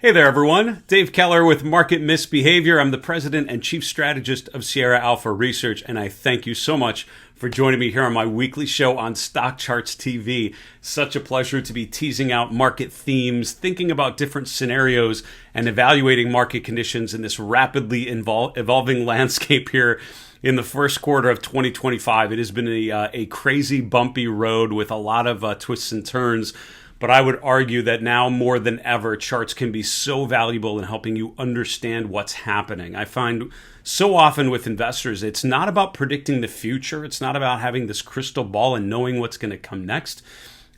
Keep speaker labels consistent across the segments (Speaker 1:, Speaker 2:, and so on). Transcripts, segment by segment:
Speaker 1: Hey there, everyone. Dave Keller with Market Misbehavior. I'm the president and chief strategist of Sierra Alpha Research, and I thank you so much for joining me here on my weekly show on Stockcharts TV. Such a pleasure to be teasing out market themes, thinking about different scenarios, and evaluating market conditions in this rapidly evolving landscape here in the first quarter of 2025. It has been a crazy, bumpy road with a lot of twists and turns. But I would argue that now more than ever, charts can be so valuable in helping you understand what's happening. I find so often with investors, it's not about predicting the future. It's not about having this crystal ball and knowing what's going to come next.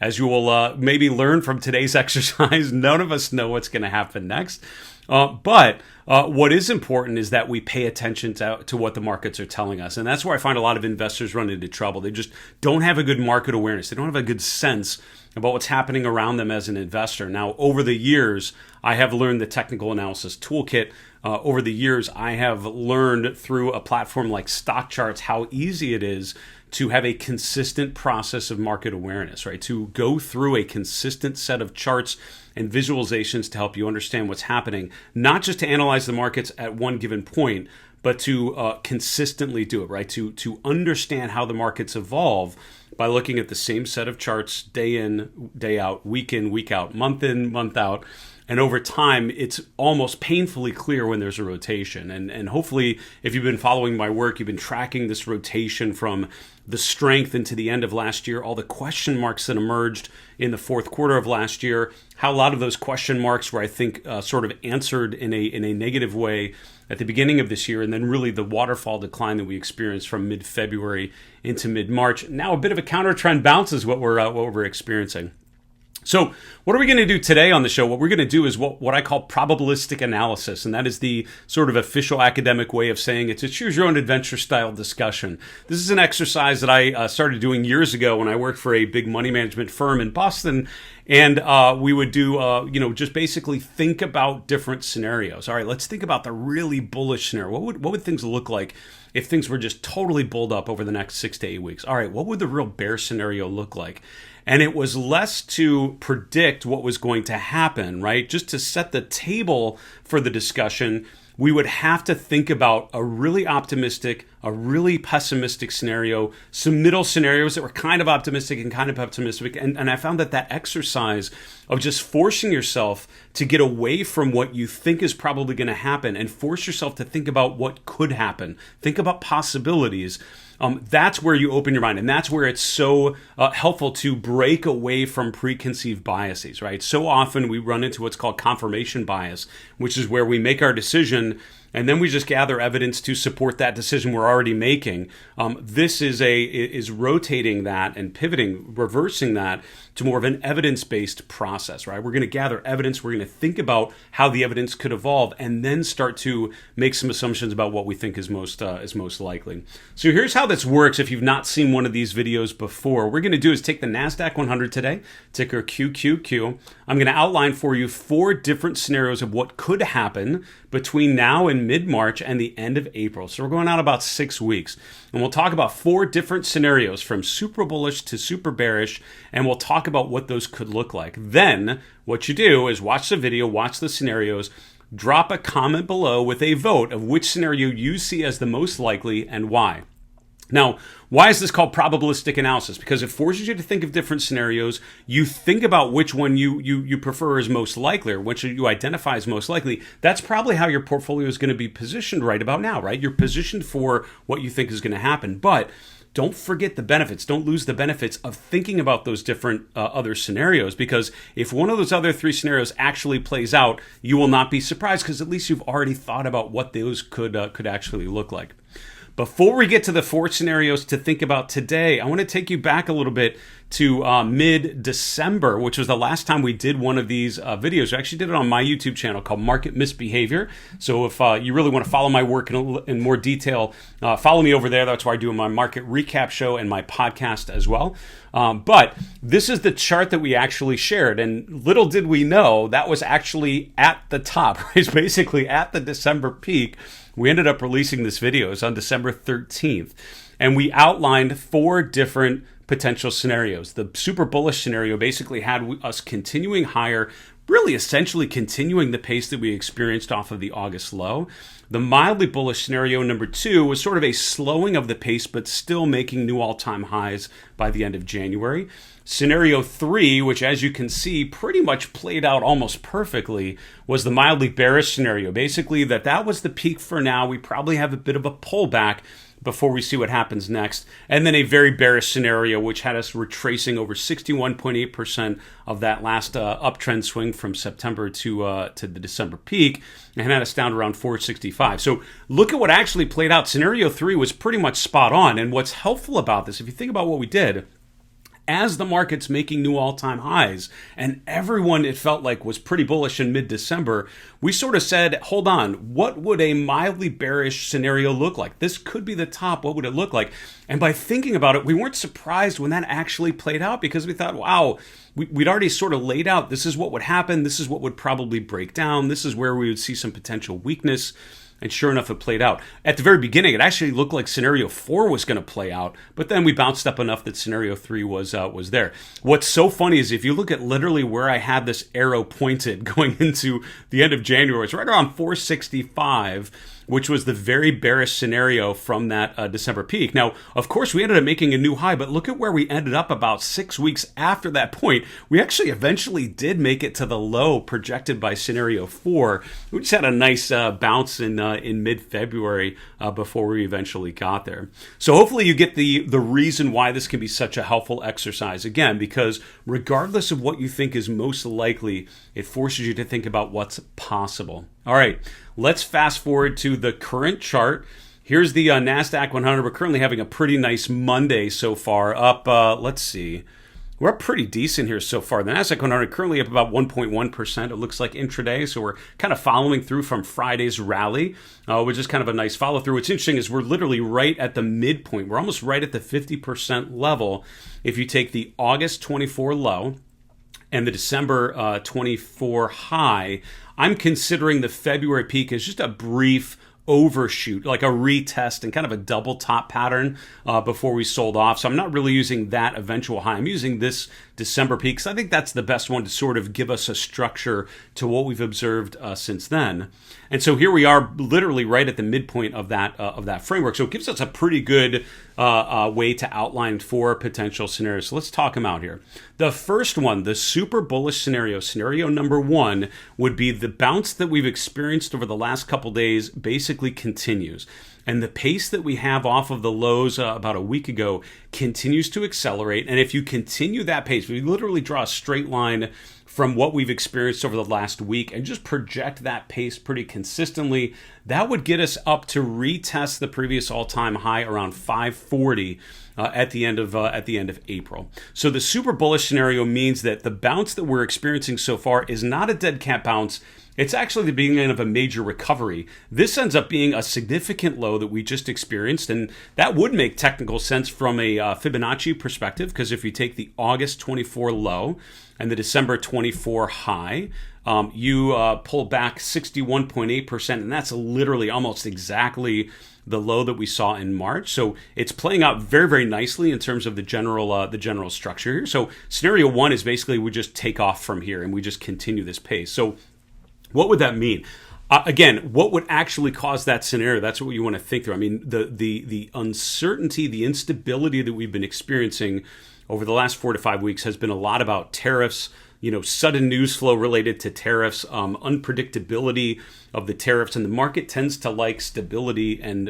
Speaker 1: As you will maybe learn from today's exercise, none of us know what's going to happen next. But what is important is that we pay attention to what the markets are telling us. And that's where I find a lot of investors run into trouble. They just don't have a good market awareness. They don't have a good sense about what's happening around them as an investor. Now, over the years, I have learned the technical analysis toolkit. Over the years, I have learned through a platform like Stockcharts how easy it is to have a consistent process of market awareness, right? To go through a consistent set of charts and visualizations to help you understand what's happening, not just to analyze the markets at one given point, but to consistently do it, right? To understand how the markets evolve by looking at the same set of charts day in, day out, week in, week out, month in, month out. And over time, it's almost painfully clear when there's a rotation. And hopefully, if you've been following my work, you've been tracking this rotation from the strength into the end of last year, all the question marks that emerged in the fourth quarter of last year, how a lot of those question marks were, I think, sort of answered in a negative way at the beginning of this year, and then really the waterfall decline that we experienced from mid-February into mid-March. Now a bit of a counter trend bounce is what we're experiencing. So what are we going to do today on the show? What we're going to do is what I call probabilistic analysis, and that is the sort of official academic way of saying it's a choose-your-own adventure style discussion. This is an exercise that I started doing years ago when I worked for a big money management firm in Boston, and we would do, just basically think about different scenarios. All right, let's think about the really bullish scenario. What would things look like if things were just totally bulled up over the next 6 to 8 weeks? All right, what would the real bear scenario look like? And it was less to predict what was going to happen, right? Just to set the table for the discussion, we would have to think about a really optimistic, a really pessimistic scenario, some middle scenarios that were kind of optimistic and kind of pessimistic. And I found that exercise of just forcing yourself to get away from what you think is probably going to happen and force yourself to think about what could happen, think about possibilities. That's where you open your mind, and that's where it's so helpful to break away from preconceived biases, right? So often we run into what's called confirmation bias, which is where we make our decision and then we just gather evidence to support that decision we're already making. This is rotating that and pivoting, reversing that to more of an evidence-based process, right? We're going to gather evidence. We're going to think about how the evidence could evolve, and then start to make some assumptions about what we think is most likely. So here's how this works. If you've not seen one of these videos before, what we're going to do is take the Nasdaq 100 today, ticker QQQ. I'm going to outline for you 4 different scenarios of what could happen between now and mid-March and the end of April. So we're going out about 6 weeks. And we'll talk about 4 different scenarios from super bullish to super bearish, and we'll talk about what those could look like. Then what you do is watch the video, watch the scenarios, drop a comment below with a vote of which scenario you see as the most likely and why. Now, why is this called probabilistic analysis? Because it forces you to think of different scenarios. You think about which one you prefer is most likely, or which you identify as most likely. That's probably how your portfolio is going to be positioned right about now, right? You're positioned for what you think is going to happen. But don't forget the benefits. Don't lose the benefits of thinking about those different other scenarios, because if one of those other 3 scenarios actually plays out, you will not be surprised, because at least you've already thought about what those could actually look like. Before we get to the 4 scenarios to think about today, I want to take you back a little bit to mid-December, which was the last time we did one of these videos. I actually did it on my YouTube channel called Market Misbehavior. So if you really want to follow my work in more detail, follow me over there. That's where I do my market recap show and my podcast as well. But this is the chart that we actually shared, and little did we know that was actually at the top. It's basically at the December peak. We ended up releasing this video. It was on December 13th, and we outlined 4 different potential scenarios. The super bullish scenario basically had us continuing higher really essentially continuing the pace that we experienced off of the August low. The mildly bullish scenario number 2 was sort of a slowing of the pace, but still making new all-time highs by the end of January. Scenario 3, which as you can see pretty much played out almost perfectly, was the mildly bearish scenario. Basically that was the peak for now. We probably have a bit of a pullback before we see what happens next. And then a very bearish scenario, which had us retracing over 61.8% of that last uptrend swing from September to the December peak, and had us down to around 465. So look at what actually played out. Scenario 3 was pretty much spot on. And what's helpful about this, if you think about what we did, as the market's making new all-time highs, and everyone, it felt like, was pretty bullish in mid-December, we sort of said, hold on, what would a mildly bearish scenario look like? This could be the top. What would it look like? And by thinking about it, we weren't surprised when that actually played out, because we thought, wow, we'd already sort of laid out, this is what would happen, this is what would probably break down, this is where we would see some potential weakness. And sure enough, it played out. At the very beginning, it actually looked like scenario 4 was going to play out, but then we bounced up enough that scenario 3 was there. What's so funny is if you look at literally where I had this arrow pointed going into the end of January, it's right around 465, which was the very bearish scenario from that December peak. Now, of course, we ended up making a new high, but look at where we ended up about 6 weeks after that point. We actually eventually did make it to the low projected by scenario 4. We just had a nice bounce in mid-February before we eventually got there. So hopefully you get the reason why this can be such a helpful exercise. Again, because regardless of what you think is most likely, it forces you to think about what's possible. All right, let's fast forward to the current chart. Here's the Nasdaq 100. We're currently having a pretty nice Monday so far. Up, let's see. We're up pretty decent here so far. The Nasdaq 100 currently up about 1.1%. It looks like intraday, so we're kind of following through from Friday's rally, which is kind of a nice follow through. What's interesting is we're literally right at the midpoint. We're almost right at the 50% level. If you take the August 24 low and the December 24 high, I'm considering the February peak as just a brief overshoot, like a retest and kind of a double top pattern before we sold off. So I'm not really using that eventual high. I'm using this December peak because I think that's the best one to sort of give us a structure to what we've observed since then. And so here we are literally right at the midpoint of that framework. So it gives us a pretty good way to outline 4 potential scenarios. So let's talk them out here. The first one, the super bullish scenario number 1, would be the bounce that we've experienced over the last couple days basically continues. And the pace that we have off of the lows about a week ago continues to accelerate. And if you continue that pace, we literally draw a straight line from what we've experienced over the last week and just project that pace pretty consistently, that would get us up to retest the previous all-time high around 540 at the end of April. So the super bullish scenario means that the bounce that we're experiencing so far is not a dead cat bounce. It's actually the beginning of a major recovery. This ends up being a significant low that we just experienced, and that would make technical sense from a Fibonacci perspective, because if you take the August 24 low and the December 24 high, you pull back 61.8%, and that's literally almost exactly the low that we saw in March. So it's playing out very, very nicely in terms of the general structure here. So scenario 1 is basically we just take off from here and we just continue this pace. So what would that mean? Again, what would actually cause that scenario? That's what you want to think through. I mean, the uncertainty, the instability that we've been experiencing over the last 4 to 5 weeks has been a lot about tariffs, sudden news flow related to tariffs, unpredictability of the tariffs, and the market tends to like stability and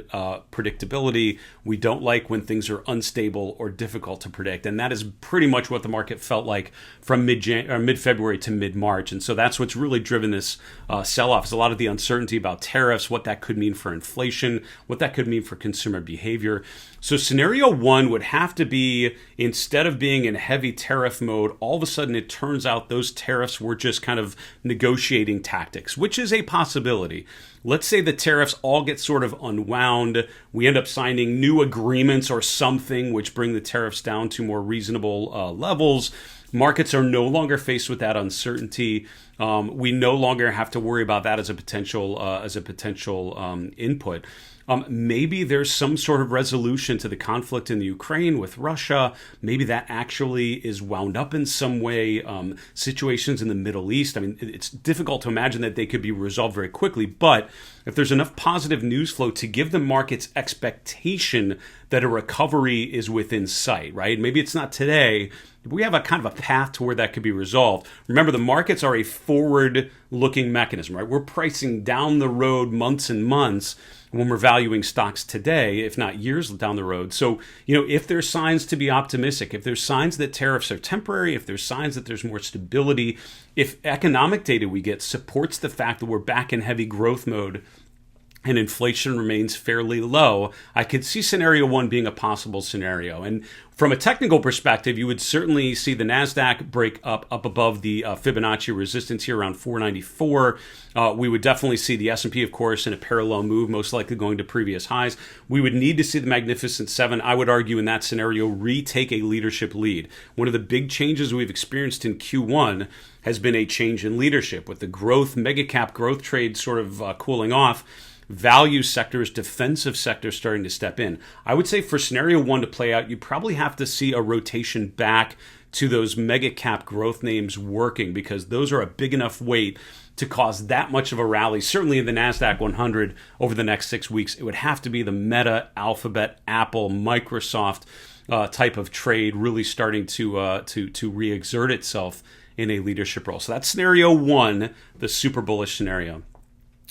Speaker 1: predictability. We don't like when things are unstable or difficult to predict, and that is pretty much what the market felt like from mid-February to mid-March, and so that's what's really driven this sell-off, is a lot of the uncertainty about tariffs, what that could mean for inflation, what that could mean for consumer behavior. So scenario 1 would have to be, instead of being in heavy tariff mode, all of a sudden it turns out those tariffs were just kind of negotiating tactics, which is a possibility. Let's say the tariffs all get sort of unwound. We end up signing new agreements or something which bring the tariffs down to more reasonable levels. Markets are no longer faced with that uncertainty. We no longer have to worry about that as a potential input. Maybe there's some sort of resolution to the conflict in the Ukraine with Russia. Maybe that actually is wound up in some way. Situations in the Middle East. I mean, it's difficult to imagine that they could be resolved very quickly, but if there's enough positive news flow to give the markets expectation that a recovery is within sight, right? Maybe it's not today. We have a kind of a path to where that could be resolved. Remember, the markets are a forward-looking mechanism, right? We're pricing down the road months and months when we're valuing stocks today, if not years down the road. So, if there's signs to be optimistic, if there's signs that tariffs are temporary, if there's signs that there's more stability, if economic data we get supports the fact that we're back in heavy growth mode and inflation remains fairly low, I could see scenario one being a possible scenario. And from a technical perspective, you would certainly see the Nasdaq break up above the Fibonacci resistance here around 494. We would definitely see the S&P, of course, in a parallel move, most likely going to previous highs. We would need to see the Magnificent Seven, I would argue, in that scenario, retake a leadership lead. One of the big changes we've experienced in Q1 has been a change in leadership, with the growth, mega cap growth trade sort of cooling off. Value sectors, defensive sectors starting to step in. I would say for scenario one to play out, you probably have to see a rotation back to those mega cap growth names working, because those are a big enough weight to cause that much of a rally. Certainly in the Nasdaq 100 over the next 6 weeks, it would have to be the Meta, Alphabet, Apple, Microsoft type of trade really starting to re-exert itself in a leadership role. So that's scenario one, the super bullish scenario.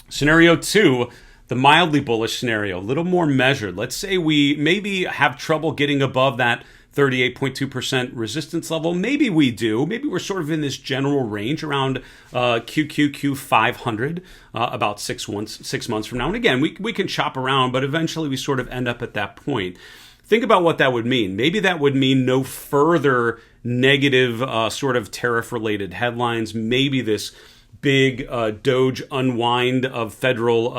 Speaker 1: Scenario two, the mildly bullish scenario, a little more measured. Let's say we maybe have trouble getting above that 38.2% resistance level. Maybe we do. Maybe we're sort of in this general range around QQQ 500 about 6 months from now. And again, we can chop around, but eventually we sort of end up at that point. Think about what that would mean. Maybe that would mean no further negative sort of tariff-related headlines. Maybe this big Doge unwind of federal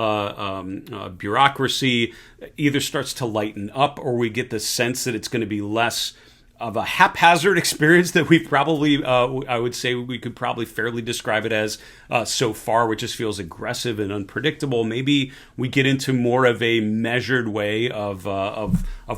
Speaker 1: bureaucracy either starts to lighten up, or we get the sense that it's going to be less of a haphazard experience that we've probably, I would say we could probably fairly describe it as so far, which just feels aggressive and unpredictable. Maybe we get into more of a measured way of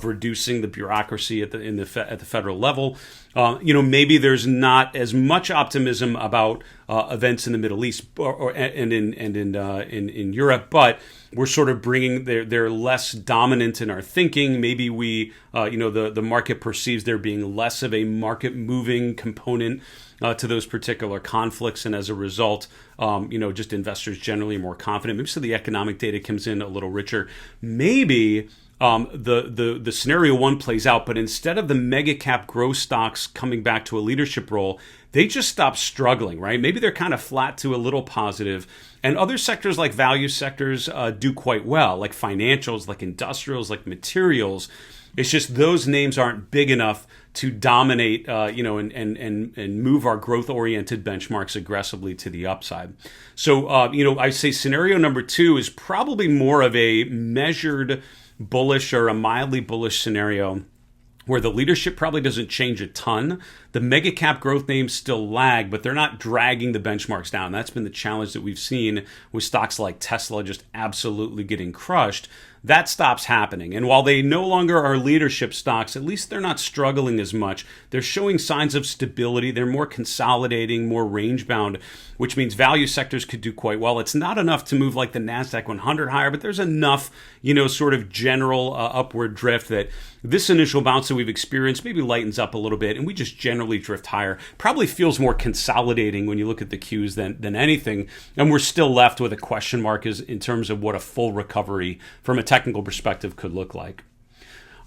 Speaker 1: reducing the bureaucracy at the federal level. Maybe there's not as much optimism about events in the Middle East and in Europe, but we're sort of bringing they're less dominant in our thinking. Maybe we the market perceives there being less of a market moving component to those particular conflicts, and as a result, just investors generally are more confident. Maybe so the economic data comes in a little richer. Maybe the scenario one plays out, but instead of the mega cap growth stocks coming back to a leadership role, they just stop struggling, right? Maybe they're kind of flat to a little positive, and other sectors like value sectors do quite well, like financials, like industrials, like materials. It's just those names aren't big enough to dominate, and move our growth-oriented benchmarks aggressively to the upside. So, I say scenario number two is probably more of a measured bullish or a mildly bullish scenario, where the leadership probably doesn't change a ton. The mega cap growth names still lag, but they're not dragging the benchmarks down. That's been the challenge that we've seen with stocks like Tesla just absolutely getting crushed. That stops happening. And while they no longer are leadership stocks, at least they're not struggling as much. They're showing signs of stability. They're more consolidating, more range bound, which means value sectors could do quite well. It's not enough to move like the Nasdaq 100 higher, but there's enough, sort of general upward drift that this initial bounce that we've experienced maybe lightens up a little bit, and we just generally drift higher. Probably feels more consolidating when you look at the Qs than anything, and we're still left with a question mark in terms of what a full recovery from a technical perspective could look like.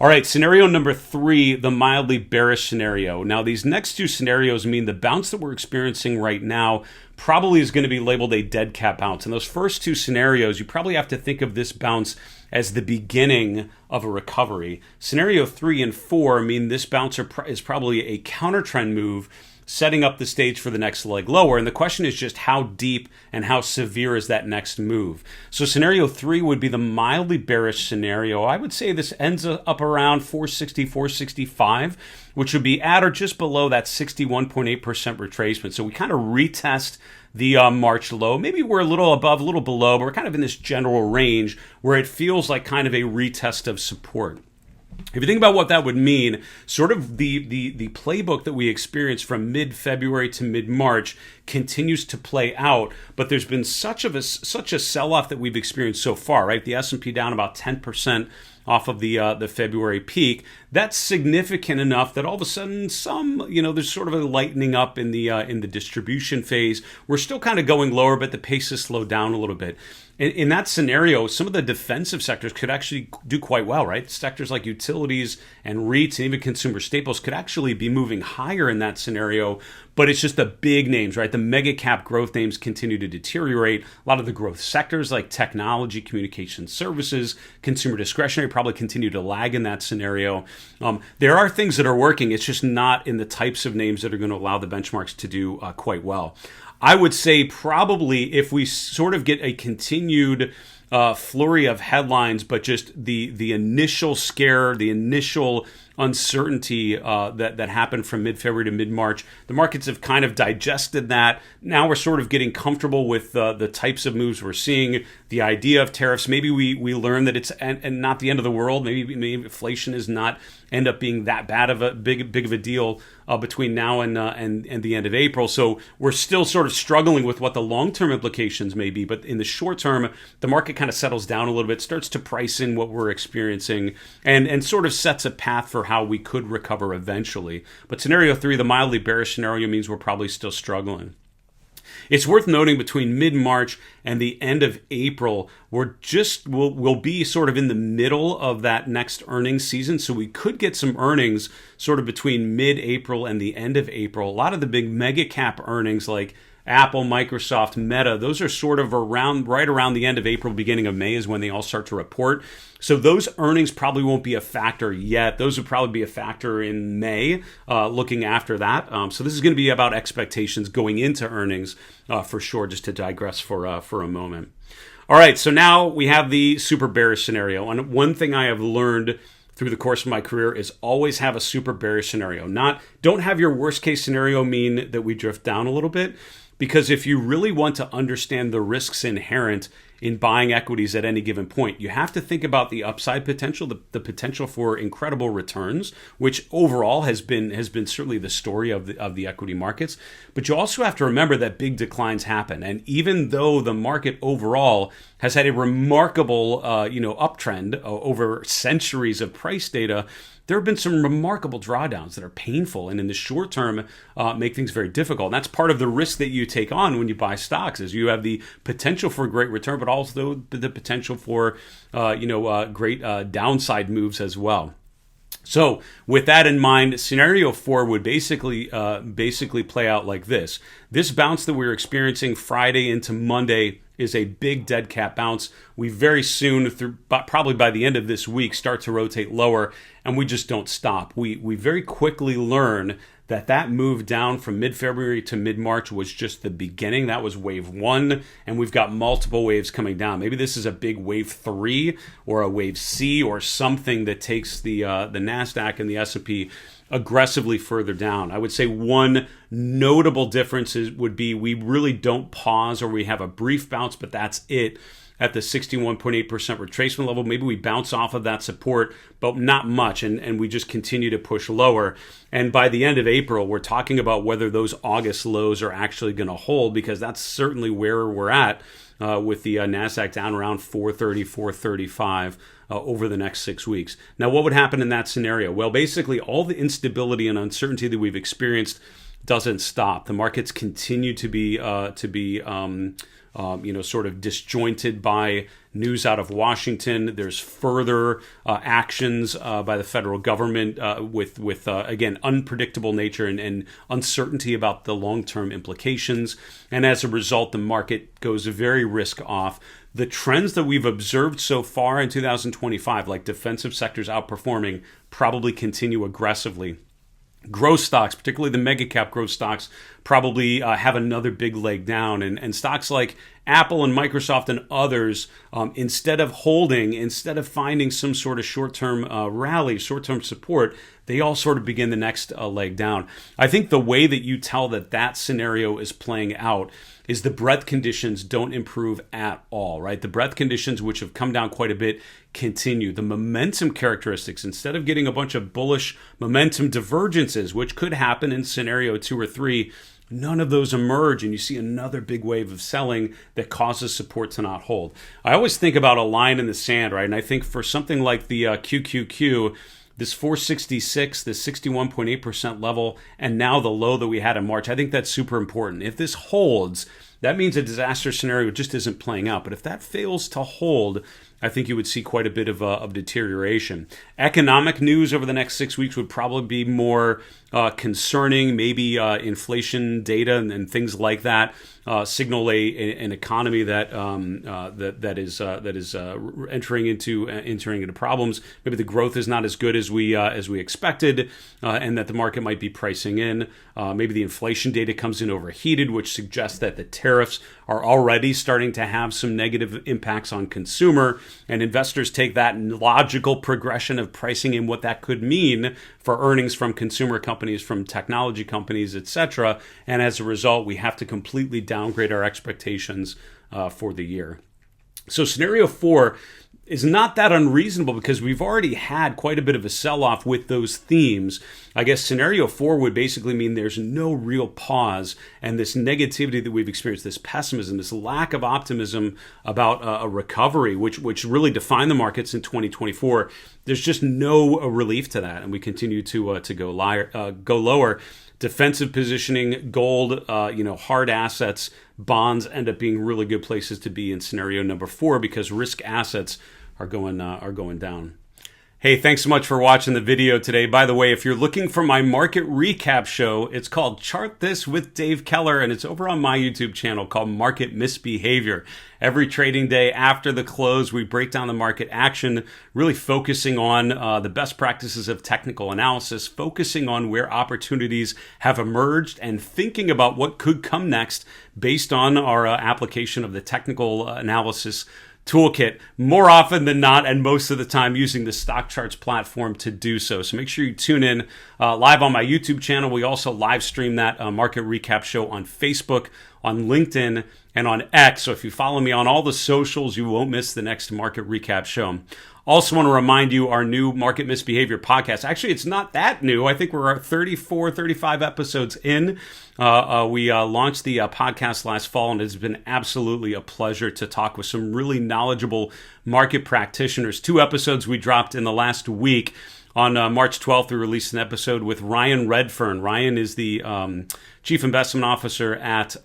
Speaker 1: All right, scenario number three, the mildly bearish scenario. Now, these next two scenarios mean the bounce that we're experiencing right now probably is going to be labeled a dead cat bounce. In those first two scenarios, you probably have to think of this bounce as the beginning of a recovery. Scenario 3 and 4 mean this bounce is probably a counter trend move, setting up the stage for the next leg lower. And the question is just how deep and how severe is that next move. So scenario 3 would be the mildly bearish scenario. I would say this ends up around 460, 465, which would be at or just below that 61.8% retracement. So we kind of retest the March low. Maybe we're a little above, a little below, but we're kind of in this general range where it feels like kind of a retest of support. If you think about what that would mean, sort of the playbook that we experienced from mid-February to mid-March continues to play out, but there's been such a sell-off that we've experienced so far, right? The S&P down about 10% off of the February peak. That's significant enough that all of a sudden there's sort of a lightening up in the distribution phase. We're still kind of going lower, but the pace has slowed down a little bit. In that scenario, some of the defensive sectors could actually do quite well, right? Sectors like utilities and REITs and even consumer staples could actually be moving higher in that scenario, but it's just the big names, right? The mega cap growth names continue to deteriorate. A lot of the growth sectors like technology, communication services, consumer discretionary probably continue to lag in that scenario. There are things that are working. It's just not in the types of names that are going to allow the benchmarks to do quite well. I would say probably if we sort of get a continued flurry of headlines, but just the initial scare, the initial uncertainty that happened from mid-February to mid-March, the markets have kind of digested that. Now we're sort of getting comfortable with the types of moves we're seeing, the idea of tariffs. Maybe we learn that it's and not the end of the world. Maybe inflation is not end up being that bad of a big of a deal between now and the end of April. So we're still sort of struggling with what the long-term implications may be. But in the short term, the market kind of settles down a little bit, starts to price in what we're experiencing, and sort of sets a path for how we could recover eventually. But scenario 3, the mildly bearish scenario, means we're probably still struggling. It's worth noting between mid-March and the end of April, we'll be sort of in the middle of that next earnings season. So we could get some earnings sort of between mid-April and the end of April. A lot of the big mega cap earnings like Apple, Microsoft, Meta, those are sort of right around the end of April, beginning of May is when they all start to report. So those earnings probably won't be a factor yet. Those would probably be a factor in May, looking after that. So this is going to be about expectations going into earnings for sure, just to digress for a moment. All right, so now we have the super bearish scenario. And one thing I have learned through the course of my career is always have a super bearish scenario. Don't have your worst case scenario mean that we drift down a little bit. Because if you really want to understand the risks inherent in buying equities at any given point, you have to think about the upside potential, the potential for incredible returns, which overall has been certainly the story of the equity markets. But you also have to remember that big declines happen, and even though the market overall has had a remarkable uptrend over centuries of price data, there have been some remarkable drawdowns that are painful and in the short term make things very difficult. And that's part of the risk that you take on when you buy stocks, is you have the potential for a great return, but also the potential for great downside moves as well. So with that in mind, scenario 4 would basically play out like this. This bounce that we're experiencing Friday into Monday is a big dead cat bounce. We very soon, probably by the end of this week, start to rotate lower, and we just don't stop. We very quickly learn that move down from mid-February to mid-March was just the beginning. That was wave 1, and we've got multiple waves coming down. Maybe this is a big wave 3 or a wave C or something that takes the Nasdaq and the S&P aggressively further down. I would say one notable difference would be we really don't pause, or we have a brief bounce, but that's it. At the 61.8% retracement level, maybe we bounce off of that support, but not much, and we just continue to push lower. And by the end of April, we're talking about whether those August lows are actually going to hold, because that's certainly where we're at with the Nasdaq down around 430, 435 over the next 6 weeks. Now, what would happen in that scenario? Well, basically, all the instability and uncertainty that we've experienced doesn't stop. The markets continue to be sort of disjointed by news out of Washington. There's further actions by the federal government with again, unpredictable nature and uncertainty about the long-term implications. And as a result, the market goes very risk off. The trends that we've observed so far in 2025, like defensive sectors outperforming, probably continue aggressively. Growth stocks, particularly the mega cap growth stocks, probably have another big leg down. And stocks like Apple and Microsoft and others, instead of holding, instead of finding some sort of short-term rally, short-term support, they all sort of begin the next leg down. I think the way that you tell that that scenario is playing out is the breadth conditions don't improve at all, right? The breadth conditions, which have come down quite a bit, continue. The momentum characteristics, instead of getting a bunch of bullish momentum divergences, which could happen in scenario 2 or 3, none of those emerge, and you see another big wave of selling that causes support to not hold. I always think about a line in the sand, right? And I think for something like the QQQ, this 466, this 61.8% level, and now the low that we had in March, I think that's super important. If this holds, that means a disaster scenario just isn't playing out. But if that fails to hold, I think you would see quite a bit of deterioration. Economic news over the next 6 weeks would probably be more concerning. Maybe inflation data and things like that signal an economy that is entering into problems. Maybe the growth is not as good as we expected, and that the market might be pricing in. Maybe the inflation data comes in overheated, which suggests that the tariffs are already starting to have some negative impacts on consumer, and investors take that logical progression of pricing in what that could mean for earnings from consumer companies, from technology companies, etc. And as a result, we have to completely downgrade our expectations for the year. So scenario 4 is not that unreasonable because we've already had quite a bit of a sell-off with those themes. I guess scenario 4 would basically mean there's no real pause, and this negativity that we've experienced, this pessimism, this lack of optimism about a recovery, which really defined the markets in 2024, there's just no relief to that, and we continue to go lower. Defensive positioning, gold, hard assets, bonds end up being really good places to be in scenario number 4 because risk assets are going down. Hey, thanks so much for watching the video today. By the way, if you're looking for my market recap show, it's called Chart This with Dave Keller, and it's over on my YouTube channel called Market Misbehavior. Every trading day after the close, we break down the market action, really focusing on the best practices of technical analysis, focusing on where opportunities have emerged, and thinking about what could come next based on our application of the technical analysis toolkit, more often than not, and most of the time using the Stockcharts platform to do so. So make sure you tune in live on my YouTube channel. We also live stream that market recap show on Facebook, on LinkedIn, and on X. So if you follow me on all the socials, you won't miss the next market recap show. Also want to remind you our new Market Misbehavior podcast. Actually, it's not that new. I think we're 34, 35 episodes in. We launched the podcast last fall, and it's been absolutely a pleasure to talk with some really knowledgeable market practitioners. 2 episodes we dropped in the last week. On March 12th, we released an episode with Ryan Redfern. Ryan is the Chief Investment Officer at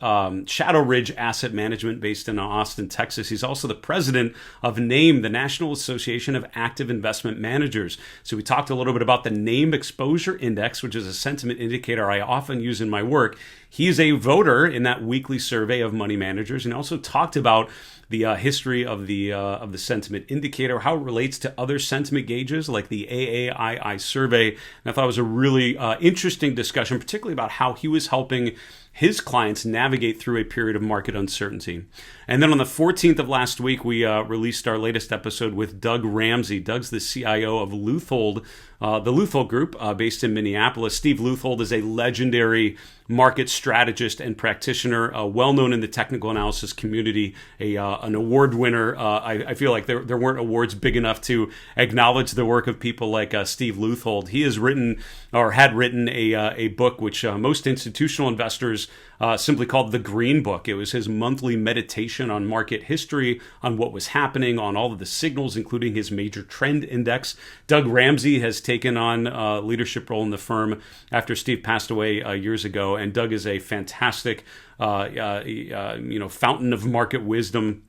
Speaker 1: Shadow Ridge Asset Management based in Austin, Texas. He's also the president of NAME, the National Association of Active Investment Managers. So we talked a little bit about the NAME Exposure Index, which is a sentiment indicator I often use in my work. He's a voter in that weekly survey of money managers, and also talked about the history of the sentiment indicator, how it relates to other sentiment gauges like the AAII survey. And I thought it was a really interesting discussion, particularly about how he was helping his clients navigate through a period of market uncertainty. And then on the 14th of last week, we released our latest episode with Doug Ramsey. Doug's the CIO of Leuthold, the Leuthold Group based in Minneapolis. Steve Leuthold is a legendary market strategist and practitioner, well-known in the technical analysis community, an award winner. I feel like there weren't awards big enough to acknowledge the work of people like Steve Leuthold. He has written, or had written, a book which most institutional investors simply called The Green Book. It was his monthly meditation on market history, on what was happening, on all of the signals, including his major trend index. Doug Ramsey has taken on a leadership role in the firm after Steve passed away years ago, and Doug is a fantastic fountain of market wisdom.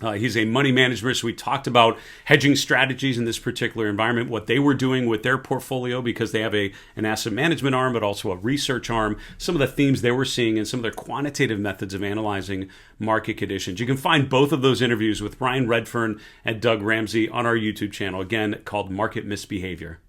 Speaker 1: He's a money manager, so we talked about hedging strategies in this particular environment, what they were doing with their portfolio because they have an asset management arm, but also a research arm, some of the themes they were seeing, and some of their quantitative methods of analyzing market conditions. You can find both of those interviews with Ryan Redfern and Doug Ramsey on our YouTube channel, again, called Market Misbehavior.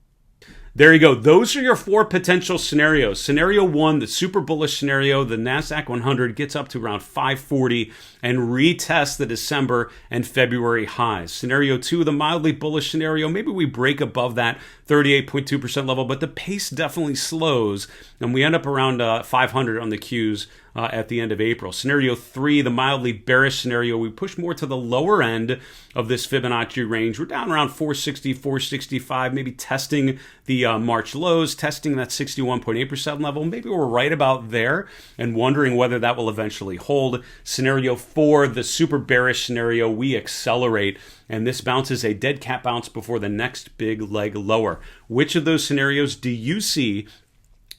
Speaker 1: There you go. Those are your 4 potential scenarios. Scenario 1, the super bullish scenario, the Nasdaq 100 gets up to around 540 and retests the December and February highs. Scenario 2, the mildly bullish scenario, maybe we break above that 38.2% level, but the pace definitely slows and we end up around 500 on the Qs at the end of April. Scenario 3, the mildly bearish scenario, we push more to the lower end of this Fibonacci range. We're down around 460, 465, maybe testing the March lows, testing that 61.8% level. Maybe we're right about there and wondering whether that will eventually hold. Scenario 4, the super bearish scenario, we accelerate and this bounce is a dead cat bounce before the next big leg lower. Which of those scenarios do you see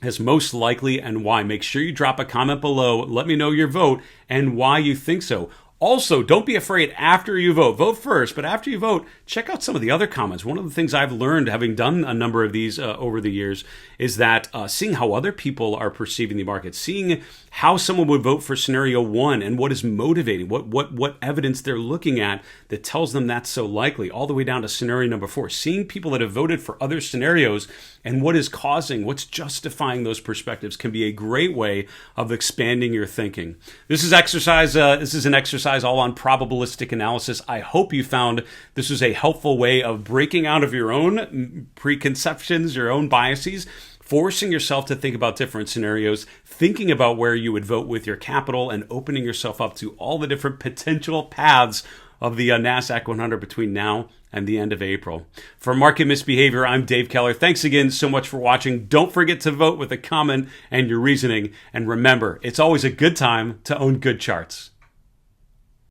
Speaker 1: as most likely and why? Make sure you drop a comment below. Let me know your vote and why you think so. Also, don't be afraid after you vote. Vote first, but after you vote, check out some of the other comments. One of the things I've learned, having done a number of these over the years, is that seeing how other people are perceiving the market, seeing how someone would vote for scenario 1 and what is motivating, what evidence they're looking at that tells them that's so likely, all the way down to scenario number 4. Seeing people that have voted for other scenarios and what is causing, what's justifying those perspectives can be a great way of expanding your thinking. This is an exercise all on probabilistic analysis. I hope you found this was a helpful way of breaking out of your own preconceptions, your own biases, forcing yourself to think about different scenarios, thinking about where you would vote with your capital, and opening yourself up to all the different potential paths of the Nasdaq 100 between now and the end of April. For Market Misbehavior, I'm Dave Keller. Thanks again so much for watching. Don't forget to vote with a comment and your reasoning. And remember, it's always a good time to own good charts.